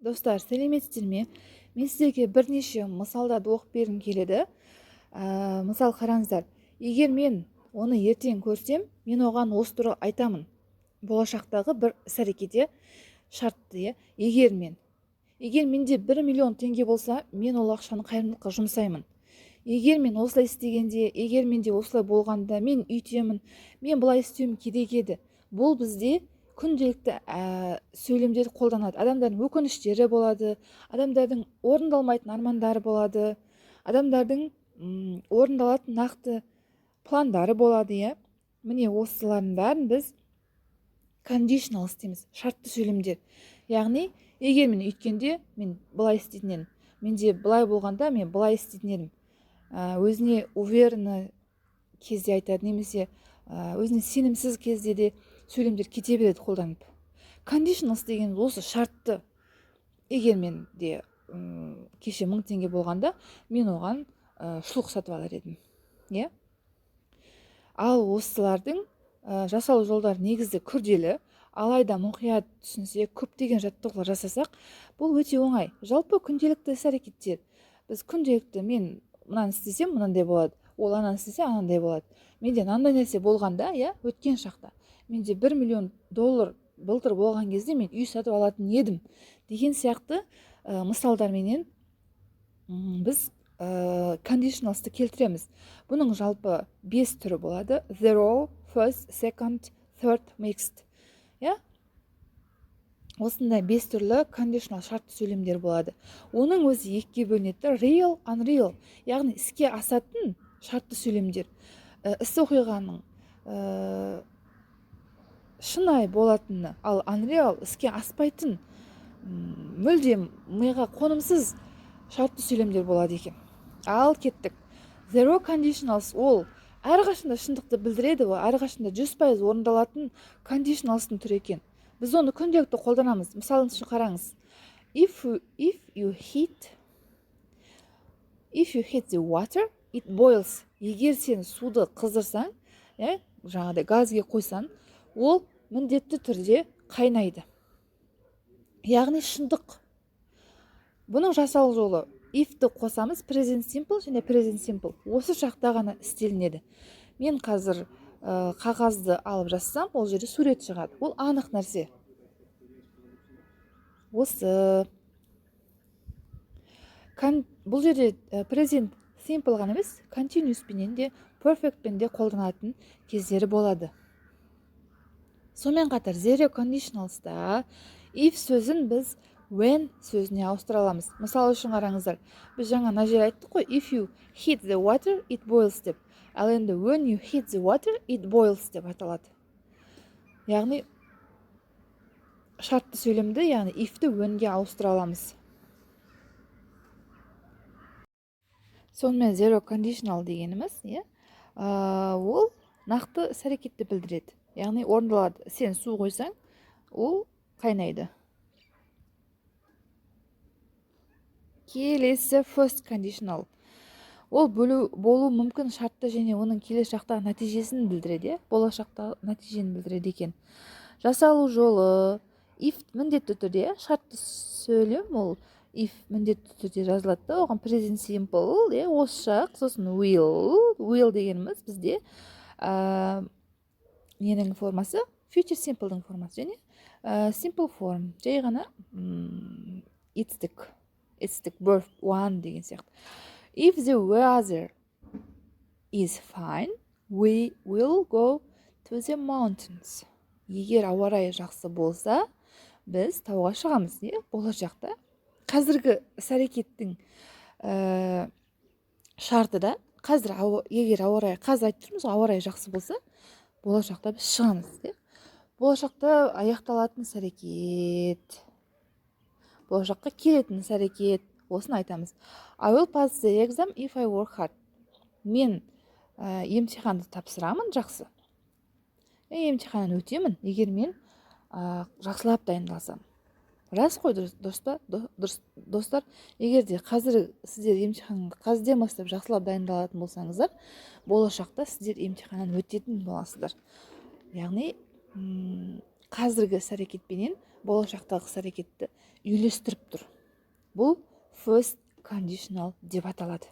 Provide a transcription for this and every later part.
Достар, сәлеметсіздер ме? Мен сіздерге бірнеше мысалдарды оқып бергім келеді. Мысал қараңыздар. Егер мен оны ертең көрсем, мен оған осы туралы айтамын. Болашақтағы бір іс-әрекетте шартты, егер менде 1 миллион теңге болса, мен ол ақшаны қайырымдылыққа жұмсаймын. Егер мен осылай істегенде, егер менде осылай болғанда, мен үйтемін, мен бұлай істеуім керек еді. Бұл бізде күнделікті сөйлемдерді қолданады. Адамдардың өкініштері болады, адамдардың орындалмайтын армандары болады, адамдардың орындалатын нақты пландары болады, иә. Міне осылардың бәрін біз conditional істейміз, шартты сөйлемдер. Яғни, егер мен үйткенде, мен былай істейтін едім, менде былай болғанда, мен былай істейтін едім. Өзіне уверенно кезде айтады, немесе өзіне сенімсіз кезде де сөйлемдер кете береді қолданып. Conditionals деген осы шартты. Егер менде кеше 1000 теңге болғанда, мен оған шұлық сатып алар едім. Иә? Ал осылардың жасалу жолдары негізі күрделі, алайда мұқият түсінсек, көптеген жаттығулар жасасақ, бұл өте оңай. Жалпы күнделікті іс-әрекеттер. Біз күнделікті мен мынаны істесем, мынандай болады. Ол ананы істесе, анандай болады. Менде мынандай нәрсе болғанда, иә, өткен шақта. Менде 1 миллион доллар былтыр болған кезде мен үй сатып алатын едім. Деген сияқты мысалдарменен біз conditionals'ты келтіреміз. Бұның жалпы 5 түрі болады. Zero, first, second, third, mixed. Yeah? Осындай 5 түрлі conditional шартты сөйлемдер болады. Оның өзі екіге бөлінеді. Real, unreal. Яғни іске асатын шартты сөйлемдер. Іс оқиғаның шынайы болатыны, ал unreal іске аспайтын, мүлдем миға қонымсыз шартты сөйлемдер болады екен. Ал кеттік. Zero conditionals ол әрқашанда шындықты білдіреді, ол әрқашанда 100% орындалатын conditionalстың түрі екен. Біз оны күнделікті қолданамыз. Мысалын үшін қараңыз. If you hit the water, it boils. Егер сен суды қыздырсаң, жаңағыдай газге қойсан, ол міндетті түрде қайнайды. Яғни шындық. Бұның жасалу жолы if-ті қосамыз, present simple және present simple. Осы шақта ғана істелінеді. Мен қазір қағазды алып жазсам, ол жерде сурет шығады. Ол анық нәрсе. Осы бұл жерде present simple ғана емес, continuous пенен де perfect пен де қолданатын кездері болады. Сонымен қатар zero conditionals'та if сөзін біз when сөзіне ауыстыра аламыз. Мысалы үшін қараңыздар, біз жаңа мына жерде айттық қой, if you hit the water, it boils деп. Ал енді when you hit the water, it boils деп айтылады. Яғни шартты сөйлемді, яғни if-ті whenге ауыстыра аламыз. Сонымен zero conditional дегеніміз, ол нақты іс-әрекетті білдіреді. Яғни орындалады. Сен су қойсаң, ол қайнайды. Келесі first conditional. Ол болу мүмкін шартты және оның келесі шақтағы нәтижесін білдіреді, болашақтағы нәтижені білдіреді екен. Жасалу жолы if міндетті түрде, шартты сөйлем ол if міндетті түрде жазылады, оған present simple, осы шақ, сосын will дегеніміз бізде ненің формасы, future simple'дың формасы және simple form, жай ғана it's the verb one деген сияқты. If the weather is fine, we will go to the mountains. Егер ауа райы жақсы болса, біз тауға шығамыз, болашақта. Қазіргі іс-әрекеттің шарты да, егер ауа райы, қазір айтып тұрмыз, ауа райы жақсы болса, болашақта біз шығамыз. Болашақта аяқталатын іс-әрекет, болашаққа келетін іс-әрекет, осын айтамыз. I will pass the exam if I work hard. Мен емтиханды тапсырамын жақсы. Емтиханын өтемін, егер мен жақсылап дайындалсам. Рас қой, достар, егер де қазір сіздер емтиханға қазірден бастап жақсылап дайындалатын болсаңыздар, болашақта сіздер емтиханын өтетін боласыздар. Яғни қазіргі іс әрекетпенен болашақтағы іс әрекетті үйлестіріп тұр. Бұл first conditional деп аталады.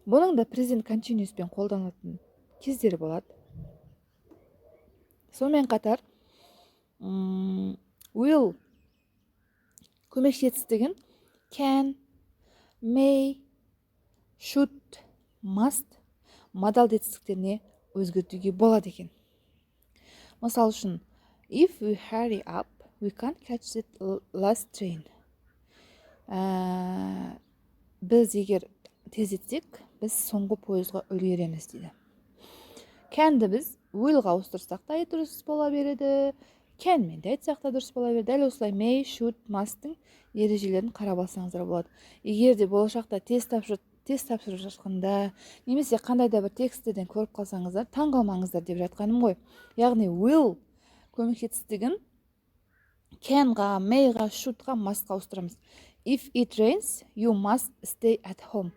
Бұның да present continuous пен қолданылатын кездері болады. Сонымен қатар will көмекші етістігін can, may, should, must модалды етістіктеріне өзгертуге болады екен. Мысал үшін, if we hurry up, we can't catch the last train. Біз егер тез етсек, біз соңғы пойызға үлгереміз дейді. Can'ді біз willға ауыстырсақ та дұрыс бола береді. Can мен де айтсақ та дұрыс бола береді. Дәл осылай may, should, must'тың ережелерін қарап алсаңыздар болады. Егер де болашақта тест тапсырып жатқанда, немесе қандай да бір тексттерден көріп қалсаңыздар, таң қалмаңыздар деп жатқаным ғой. Яғни will көмекші етістігін canға, mayға, shouldға, mustқа ауыстырамыз. If it rains, you must stay at home.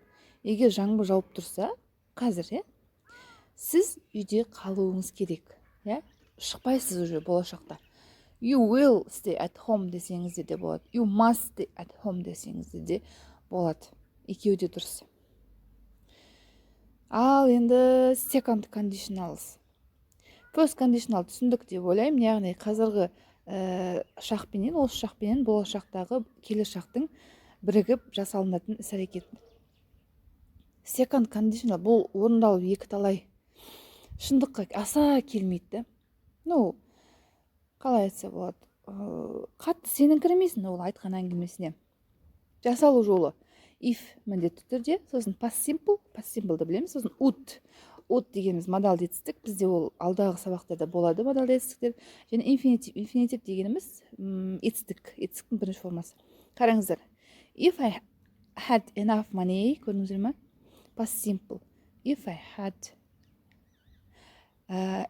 Егер жаңбыр жауып тұрса, қазір, сіз үйде қалуыңыз керек. Шықпайсыз уже болашақта. You will stay at home десеңізде де болады. You must stay at home десеңізде де болады. Екеуі де дұрыс. Ал енді second conditionals. First conditional түсіндік деп ойлаймын. Яғни қазіргі шақпенен, осы шақпенен болашақтағы келер шақтың бірігіп жасалынатын іс әрекет. Second conditional бұл орындалу екі талай. Шындыққа аса келмейді. Қалай айтса болады. Қатты сенің кірмейсің ол айтқан әңгімесіне. Жасалу жолы. If міндетті түрде, сосын past simple'ды білеміз, сосын would дегеніміз модалды етістік, бізде ол алдағы сабақтарда болады модалды етістіктер, және infinitive дегеніміз етістіктің бірінші формасы. Қараңыздар. If I had enough money, көрдіңіздер ме? Past simple. If I had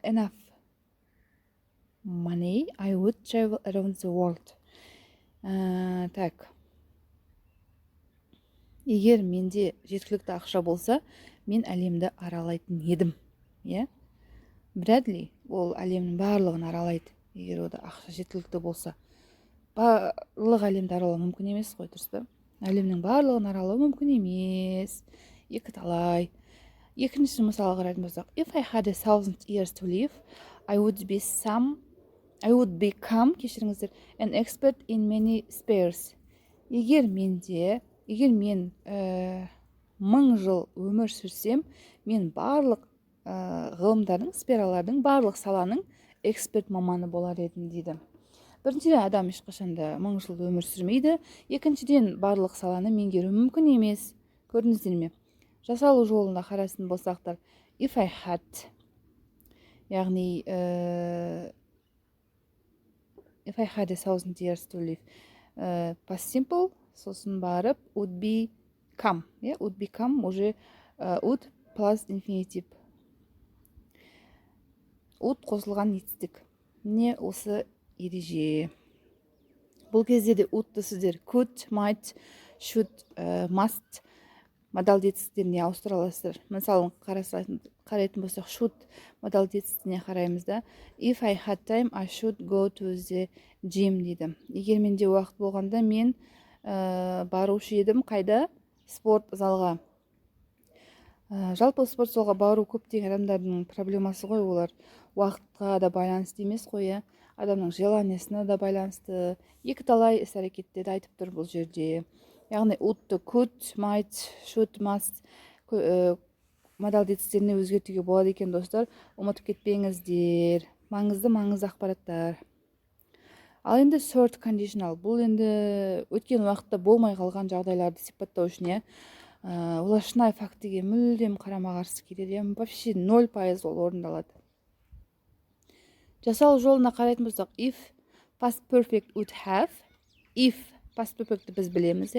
enough money, I would travel around the world. Так. Егер менде жеткілікті ақша болса, мен әлемді аралайтын едім. Брэдли ол әлемнің барлығын аралайды. Егер ода ақша жеткілікті болса, барлық әлемді аралау мүмкін емес қой, дұрыс па? Әлемнің барлығын аралау мүмкін емес. Екі талай. Екінші мысалға қарайтын болсақ, if I had 1,000 years to live, I would become, кешіріңіздер, an expert in many spheres. Егер мен 1000 жыл өмір сүрсем, мен барлық ғылымдардың, сфералардың, барлық саланың эксперт маманы болар едім дейді. Біріншіден, адам ешқашанда 1000 жыл өмір сүрмейді. Екіншіден, барлық саланы меңгеру мүмкін емес. Көрдіңіздер ме? Жасалу жолында қарасын болсақтар, if I had, яғни if I had 1,000 years to live, past simple, сосын барып would become, would become уже would plus infinitive. Would қосылған етістік. Не осы ереже. Бұл кезде де would'ты сіздер could, might, should, must модалды етістіктеріне ауыстыра аласыздар. Мысалын қарайтын болсақ, should модалды етістігіне қараймыз да. If I had time, I should go to the gym дейді. Егер менде уақыт болғанда, мен барушы едім қайда? Спорт залға. Жалпы спорт залға бару көптеген адамдардың проблемасы ғой, олар уақытқа да байланысты емес қой, адамның желаниясына да байланысты. Екі талай іс әрекеттерді айтып тұр бұл жерде. Яғни would, could, might, should, must модалды етістіктеріне өзгертуге болады екен, достар. Ұмытып кетпеңіздер. Маңызды ақпараттар. Ал енді third conditional. Бұл енді өткен уақытта болмай қалған жағдайларды сипаттау үшін, олар шынайы фактіге мүлдем қарама-қарсы келеді. Вообще 0% ол орындалады. Жасалу жолына қарайтын болсақ, if past perfect would have, if past perfect'ті біз білеміз,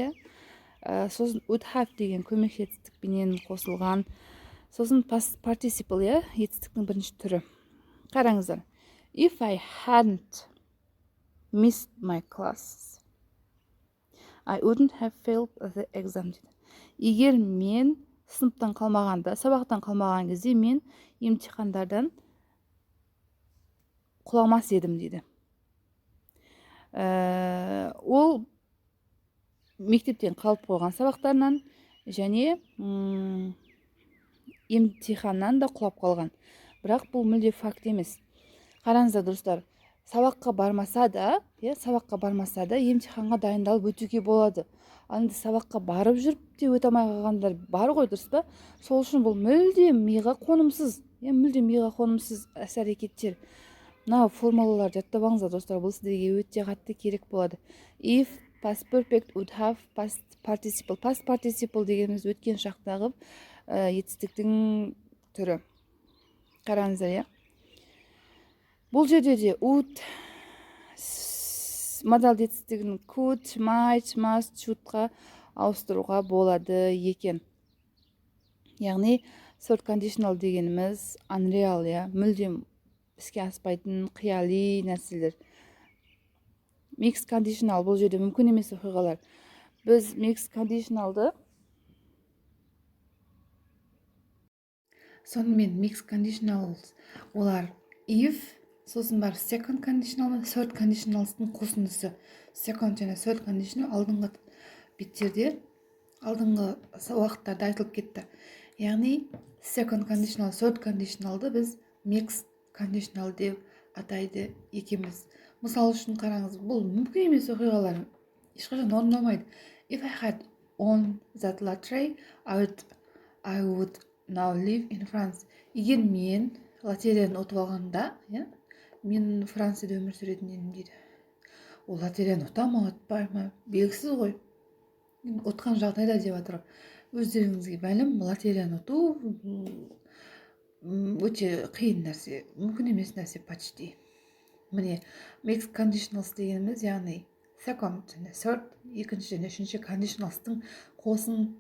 сосын would have деген көмекші етістікпенен қосылған, сосын past participle, етістіктің бірінші түрі. Қараңыздар. If I hadn't missed my classes, I wouldn't have failed the exam. Егер мен сыныптан қалмағанда, сабақтан қалмаған кезде, мен емтихандардан құламас едім дейді. Ол мектептен қалып қойған сабақтарынан және емтиханнан да құлап қалған. Бірақ бұл мүлде факт емес. Қараңыздар достар, сабаққа бармаса да емтиханға дайындалып өтуге болады. Енді сабаққа барып жүріп те өте алмай қалғандар бар ғой, дұрыс па? Сол үшін бұл мүлдем миға қонымсыз іс-әрекеттер. Мына формулаларды жаттап алыңыздар достар, бұл сіздерге өте қатты керек болады. If past perfect would have past participle. Past participle дегеніміз өткен шақтағы етістіктің түрі. Қараңыздар, бұл жерде де would модаль етістігін could, might, must, shouldқа ауыстыруға болады екен. Яғни third conditional дегеніміз unreal, мүлдем іске аспайтын қияли нәрселер. Mixed conditional бұл жерде мүмкін емес оқиғалар. Біз mixed conditionalды сонымен mixed conditionals олар if, сосын бар second conditional мен third conditionalстың қосындысы. Second және third conditional алдыңғы беттерде, алдыңғы уақыттарда айтылып кетті. Яғни second conditional, third conditionalды біз mixed conditional деп атайды екенбіз. Мысал үшін қараңыз, бұл мүмкін емес оқиғалар ешқашан орындалмайды. If I had on that lottery, I would now live in France. Егер мен лотерияны ұтып алғанда, мен Францияда өмір сүретін едім дейді. Ол лотерияны ұта ма, ұтпай ма, белгісіз ғой. Ұтқан жағдайда деп жатыр. Өздеріңізге мәлім, лотерияны ұту өте қиын нәрсе, мүмкін емес нәрсе почти. Міне, mixed conditionals дегеніміз, яғни second және third, екінші және үшінші conditionalстың қосындысы.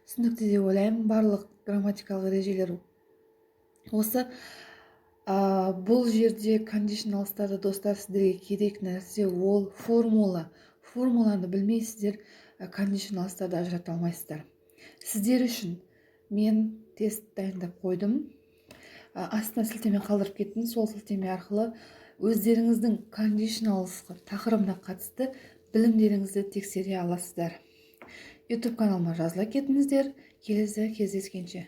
Түсінікті деп ойлаймын, барлық грамматикалық ережелер осы. Бұл жерде conditionalстарды достар сіздерге керек нәрсе ол формула. Формуланы білмейсіздер, conditionalстарды ажырата алмайсыздар. Сіздер үшін мен тест дайындап қойдым. Астына сілтеме қалдырып кеттім. Сол сілтеме арқылы өздеріңіздің conditionals тақырыбына қатысты білімдеріңізді тексере аласыздар. YouTube каналыма жазыла кетіңіздер. Келесі кездескенше.